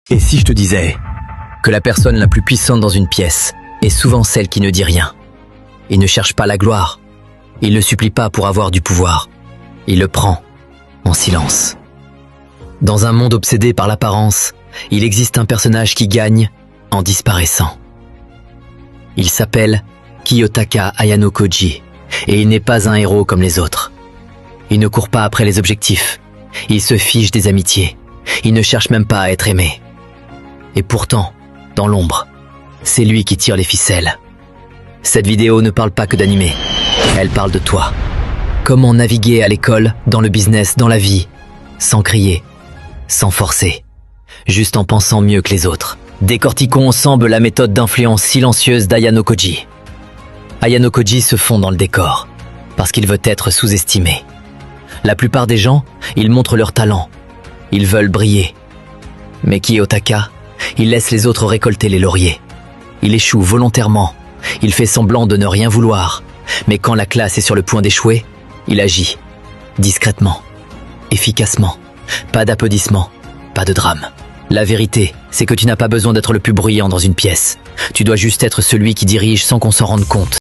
Et si je te disais que la personne la plus puissante dans une pièce est souvent celle qui ne dit rien? Il ne cherche pas la gloire. Il ne supplie pas pour avoir du pouvoir. Il le prend en silence. Dans un monde obsédé par l'apparence, il existe un personnage qui gagne en disparaissant. Il s'appelle Kiyotaka Ayano Koji et il n'est pas un héros comme les autres. Il ne court pas après les objectifs. Il se fiche des amitiés. Il ne cherche même pas à être aimé. Et pourtant, dans l'ombre, c'est lui qui tire les ficelles. Cette vidéo ne parle pas que d'anime. Elle parle de toi. Comment naviguer à l'école, dans le business, dans la vie, sans crier, sans forcer, juste en pensant mieux que les autres. Décortiquons ensemble la méthode d'influence silencieuse d'Ayano Koji. Ayano Koji se fond dans le décor, parce qu'il veut être sous-estimé. La plupart des gens, ils montrent leur talent. Ils veulent briller. Mais Kiyotaka, il laisse les autres récolter les lauriers. Il échoue volontairement. Il fait semblant de ne rien vouloir. Mais quand la classe est sur le point d'échouer, il agit. Discrètement. Efficacement. Pas d'applaudissements. Pas de drame. La vérité, c'est que tu n'as pas besoin d'être le plus bruyant dans une pièce. Tu dois juste être celui qui dirige sans qu'on s'en rende compte.